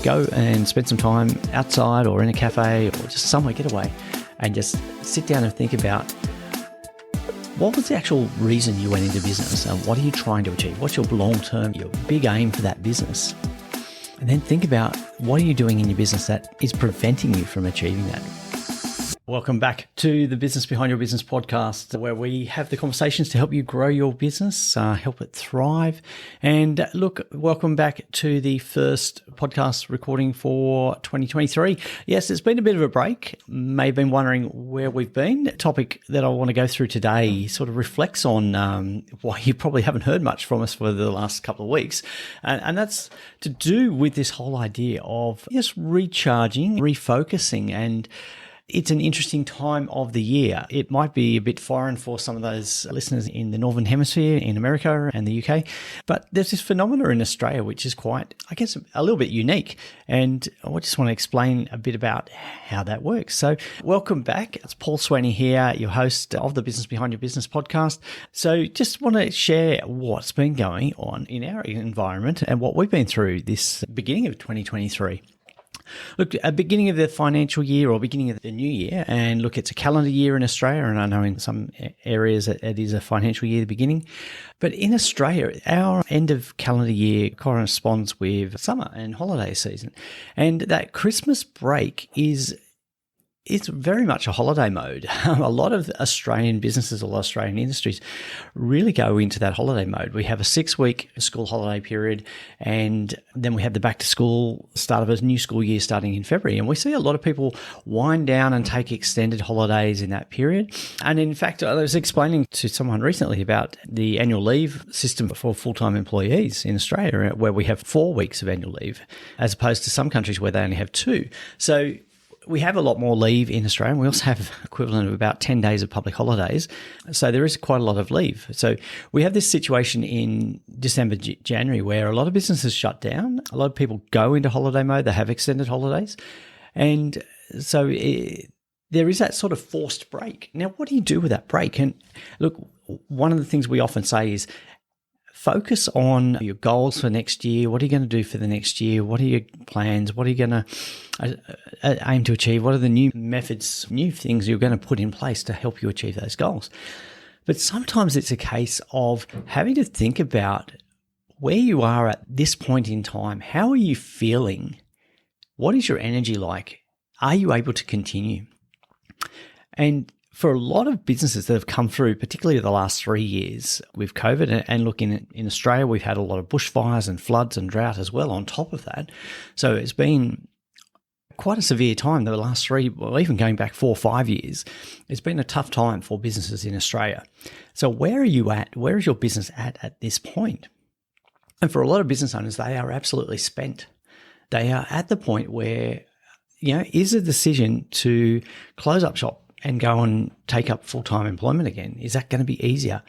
go and spend some time outside or in a cafe or just somewhere, get away, and just sit down and think about what was the actual reason you went into business and what are you trying to achieve? What's your long-term, your big aim for that business? And then think about what are you doing in your business that is preventing you from achieving that? Welcome back to the Business Behind Your Business podcast, where we have the conversations to help you grow your business, help it thrive. And look, welcome back to the first podcast recording for 2023. Yes, it's been a bit of a break. May have been wondering where we've been. The topic that I want to go through today sort of reflects on why you probably haven't heard much from us for the last couple of weeks. And that's to do with this whole idea of just recharging, refocusing, and it's an interesting time of the year. It might be a bit foreign for some of those listeners in the Northern Hemisphere, in America and the UK, but there's this phenomena in Australia which is quite, I guess, a little bit unique. And I just want to explain a bit about how that works. So welcome back. It's Paul Swaney here, your host of the Business Behind Your Business podcast. So just want to share what's been going on in our environment and what we've been through this beginning of 2023. Look, at beginning of the financial year or beginning of the new year, and look, it's a calendar year in Australia, and I know in some areas it is a financial year beginning. But in Australia, our end of calendar year corresponds with summer and holiday season. And that Christmas break it's very much a holiday mode. A lot of Australian businesses, a lot of Australian industries really go into that holiday mode. We have a 6-week school holiday period, and then we have the back to school start of a new school year starting in February. And we see a lot of people wind down and take extended holidays in that period. And in fact, I was explaining to someone recently about the annual leave system for full-time employees in Australia, where we have 4 weeks of annual leave, as opposed to some countries where they only have 2. So we have a lot more leave in Australia, and we also have equivalent of about 10 days of public holidays. So there is quite a lot of leave. So we have this situation in December, January, where a lot of businesses shut down. A lot of people go into holiday mode. They have extended holidays. And so there is that sort of forced break. Now, what do you do with that break? And look, one of the things we often say is, focus on your goals for next year. What are you going to do for the next year? What are your plans? What are you going to aim to achieve? What are the new methods, new things you're going to put in place to help you achieve those goals? But sometimes it's a case of having to think about where you are at this point in time. How are you feeling? What is your energy like? Are you able to continue? And for a lot of businesses that have come through, particularly the last 3 years with COVID, and look, in Australia, we've had a lot of bushfires and floods and drought as well on top of that. So it's been quite a severe time the last 3, well, even going back 4 or 5 years. It's been a tough time for businesses in Australia. So where are you at? Where is your business at this point? And for a lot of business owners, they are absolutely spent. They are at the point where, is a decision to close up shop and go and take up full-time employment again? Is that going to be easier?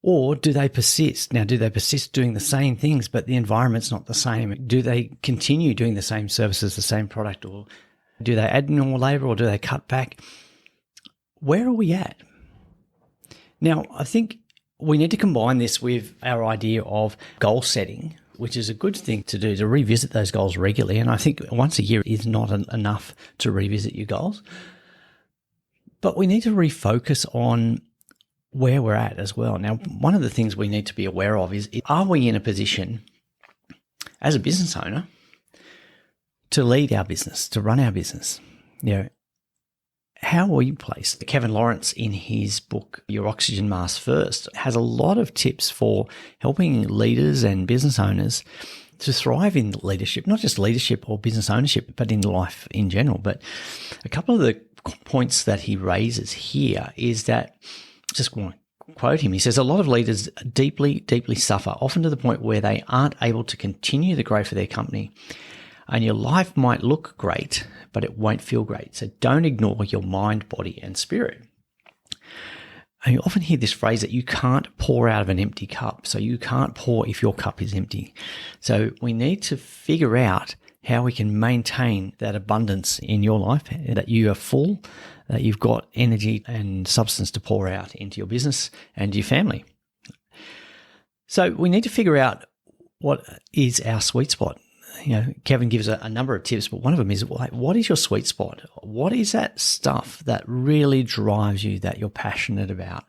Or do they persist? Now, do they persist doing the same things, but the environment's not the same? Do they continue doing the same services, the same product, or do they add more labor, or do they cut back? Where are we at? Now, I think we need to combine this with our idea of goal setting, which is a good thing to do, to revisit those goals regularly. And I think once a year is not enough to revisit your goals. But we need to refocus on where we're at as well. Now, one of the things we need to be aware of is, are we in a position as a business owner to lead our business, to run our business? How are you placed? Kevin Lawrence, in his book, Your Oxygen Mask First, has a lot of tips for helping leaders and business owners to thrive in leadership, not just leadership or business ownership, but in life in general. But a couple of the points that he raises here is that, just want to quote him, he says, a lot of leaders deeply, deeply suffer, often to the point where they aren't able to continue the growth of their company. And your life might look great, but it won't feel great. So don't ignore your mind, body, and spirit. And you often hear this phrase that you can't pour out of an empty cup. So you can't pour if your cup is empty. So we need to figure out how we can maintain that abundance in your life, that you are full, that you've got energy and substance to pour out into your business and your family. So we need to figure out what is our sweet spot. Kevin gives a number of tips, but one of them is, like, what is your sweet spot? What is that stuff that really drives you, that you're passionate about?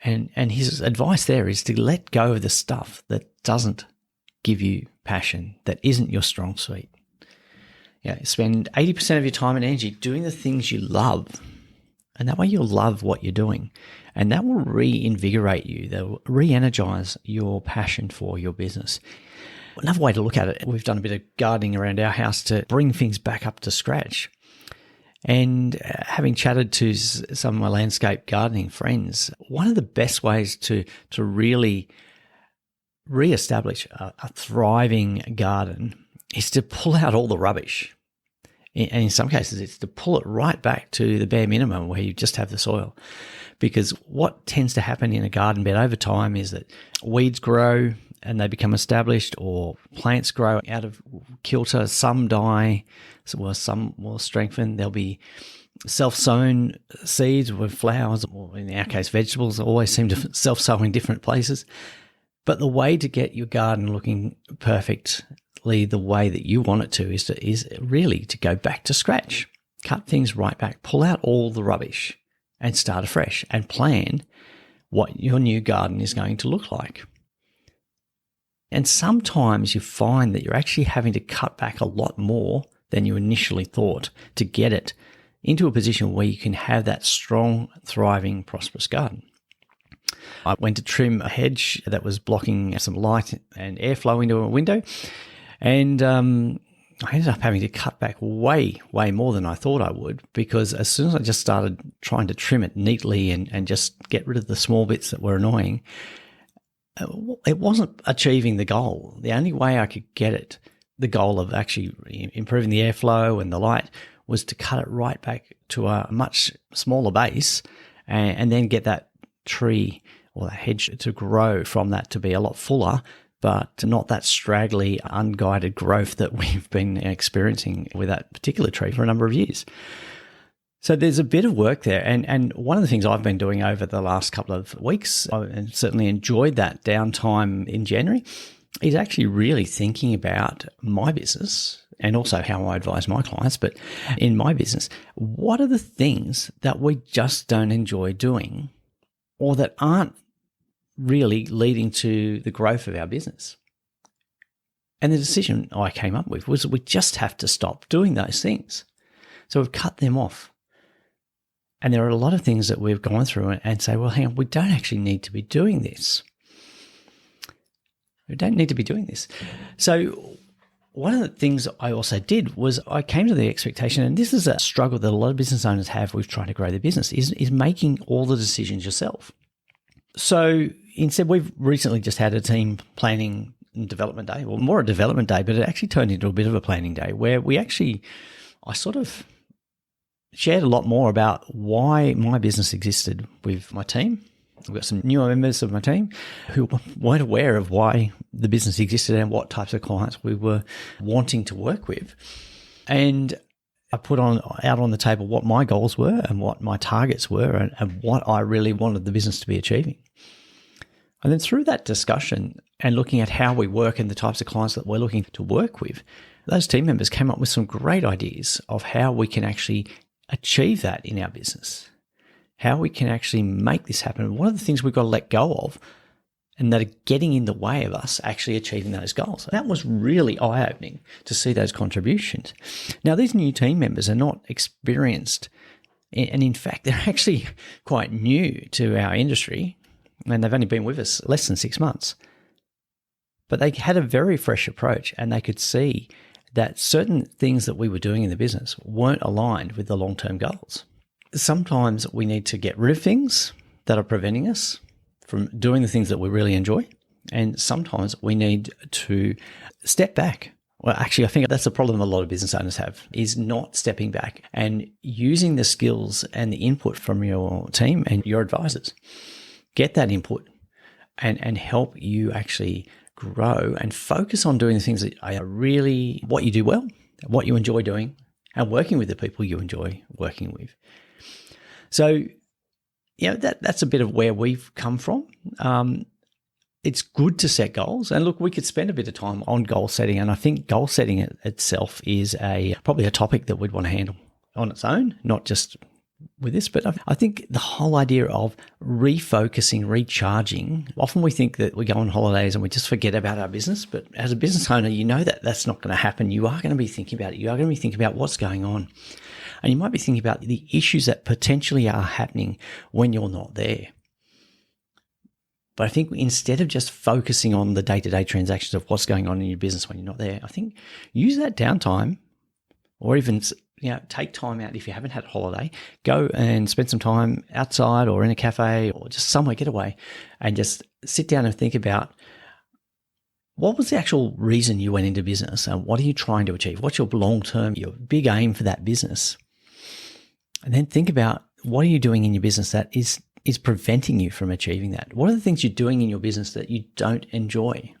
And his advice there is to let go of the stuff that doesn't give you passion, that isn't your strong suit. Spend 80% of your time and energy doing the things you love, and that way you'll love what you're doing, and that will reinvigorate you. That will re-energize your passion for your business. Another way to look at it, we've done a bit of gardening around our house to bring things back up to scratch. And having chatted to some of my landscape gardening friends, one of the best ways to really re-establish a thriving garden is to pull out all the rubbish. And in some cases, it's to pull it right back to the bare minimum where you just have the soil. Because what tends to happen in a garden bed over time is that weeds grow and they become established, or plants grow out of kilter. Some die, some will strengthen. There'll be self-sown seeds with flowers, or in our case, vegetables, always seem to self-sow in different places. But the way to get your garden looking perfectly the way that you want it to is really to go back to scratch, cut things right back, pull out all the rubbish and start afresh and plan what your new garden is going to look like. And sometimes you find that you're actually having to cut back a lot more than you initially thought to get it into a position where you can have that strong, thriving, prosperous garden. I went to trim a hedge that was blocking some light and airflow into a window, and I ended up having to cut back way more than I thought I would, because as soon as I just started trying to trim it neatly and just get rid of the small bits that were annoying, it wasn't achieving the goal. The only way I could get it, the goal of actually improving the airflow and the light, was to cut it right back to a much smaller base and then get that tree or that hedge to grow from that to be a lot fuller, but not that straggly, unguided growth that we've been experiencing with that particular tree for a number of years. So there's a bit of work there. And one of the things I've been doing over the last couple of weeks, and certainly enjoyed that downtime in January, is actually really thinking about my business and also how I advise my clients. But in my business, what are the things that we just don't enjoy doing, or that aren't really leading to the growth of our business? And the decision I came up with was we just have to stop doing those things. So we've cut them off. And there are a lot of things that we've gone through and say, well, hang on, we don't actually need to be doing this. We don't need to be doing this. So one of the things I also did was I came to the expectation, and this is a struggle that a lot of business owners have with trying to grow their business, is making all the decisions yourself. So instead, we've recently just had a team planning and development day, well, more a development day, but it actually turned into a bit of a planning day where I sort of shared a lot more about why my business existed with my team. We've got some newer members of my team who weren't aware of why the business existed and what types of clients we were wanting to work with. And I put out on the table what my goals were and what my targets were and what I really wanted the business to be achieving. And then through that discussion and looking at how we work and the types of clients that we're looking to work with, those team members came up with some great ideas of how we can actually achieve that in our business, how we can actually make this happen. One of the things we've got to let go of and that are getting in the way of us actually achieving those goals. That was really eye-opening to see those contributions. Now, these new team members are not experienced, and in fact, they're actually quite new to our industry, and they've only been with us less than 6 months. But they had a very fresh approach, and they could see that certain things that we were doing in the business weren't aligned with the long-term goals. Sometimes we need to get rid of things that are preventing us from doing the things that we really enjoy. And sometimes we need to step back. Well, actually, I think that's the problem a lot of business owners have, is not stepping back and using the skills and the input from your team and your advisors. Get that input and help you actually grow and focus on doing the things that are really what you do well, what you enjoy doing, and working with the people you enjoy working with. So, that's a bit of where we've come from. it's good to set goals. And look, we could spend a bit of time on goal setting. And I think goal setting itself is probably a topic that we'd want to handle on its own, not just with this. But I think the whole idea of refocusing, recharging, often we think that we go on holidays and we just forget about our business. But as a business owner, you know that that's not going to happen. You are going to be thinking about it. You are going to be thinking about what's going on. And you might be thinking about the issues that potentially are happening when you're not there. But I think instead of just focusing on the day-to-day transactions of what's going on in your business when you're not there, I think use that downtime, or even take time out if you haven't had a holiday. Go and spend some time outside or in a cafe or just somewhere, get away, and just sit down and think about what was the actual reason you went into business and what are you trying to achieve? What's your long-term, your big aim for that business? And then think about what are you doing in your business that is preventing you from achieving that? What are the things you're doing in your business that you don't enjoy?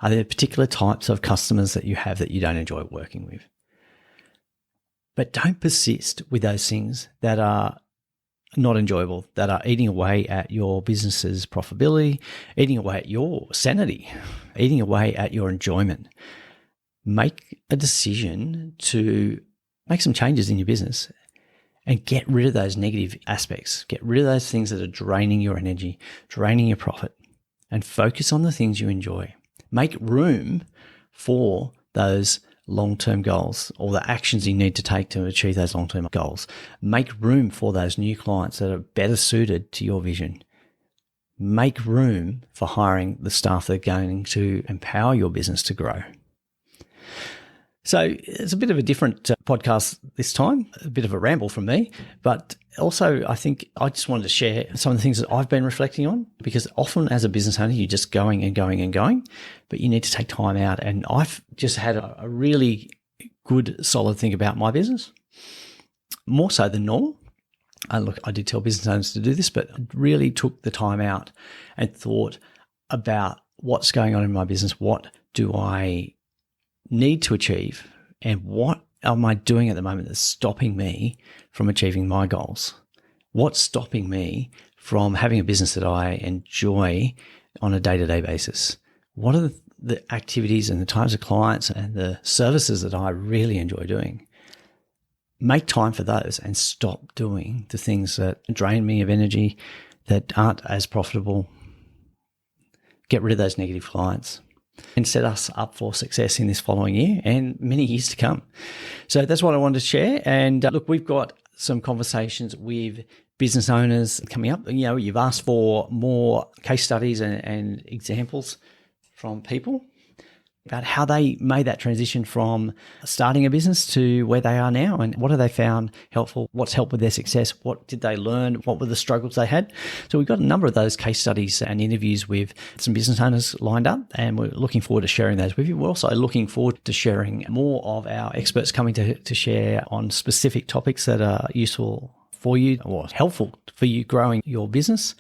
Are there particular types of customers that you have that you don't enjoy working with? But don't persist with those things that are not enjoyable, that are eating away at your business's profitability, eating away at your sanity, eating away at your enjoyment. Make a decision to make some changes in your business and get rid of those negative aspects. Get rid of those things that are draining your energy, draining your profit, and focus on the things you enjoy. Make room for those long-term goals or the actions you need to take to achieve those long-term goals. Make room for those new clients that are better suited to your vision. Make room for hiring the staff that are going to empower your business to grow. So it's a bit of a different podcast this time, a bit of a ramble from me, but also I think I just wanted to share some of the things that I've been reflecting on, because often as a business owner, you're just going and going and going, but you need to take time out. And I've just had a really good, solid think about my business, more so than normal. Look, I did tell business owners to do this, but I really took the time out and thought about what's going on in my business. What do I need to achieve, and what am I doing at the moment that's stopping me from achieving my goals? What's stopping me from having a business that I enjoy on a day-to-day basis? What are the activities and the types of clients and the services that I really enjoy doing? Make time for those and stop doing the things that drain me of energy, that aren't as profitable. Get rid of those negative clients and set us up for success in this following year and many years to come. So that's what I wanted to share. And look, we've got some conversations with business owners coming up. You know, you've asked for more case studies and examples from people about how they made that transition from starting a business to where they are now, and what have they found helpful, what's helped with their success, what did they learn, what were the struggles they had. So we've got a number of those case studies and interviews with some business owners lined up, and we're looking forward to sharing those with you. We're also looking forward to sharing more of our experts coming to share on specific topics that are useful for you or helpful for you growing your business,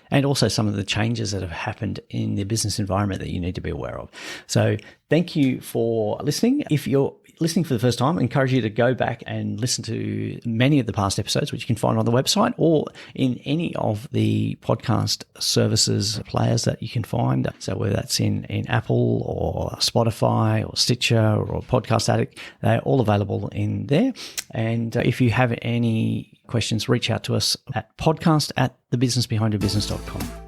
and also some of the changes that have happened in the business environment that you need to be aware of. So thank you for listening. If you're listening for the first time, I encourage you to go back and listen to many of the past episodes, which you can find on the website or in any of the podcast services players that you can find. So whether that's in Apple or Spotify or Stitcher or Podcast Addict, they're all available in there. And if you have any questions, reach out to us at podcast@thebusinessbehindyourbusiness.com.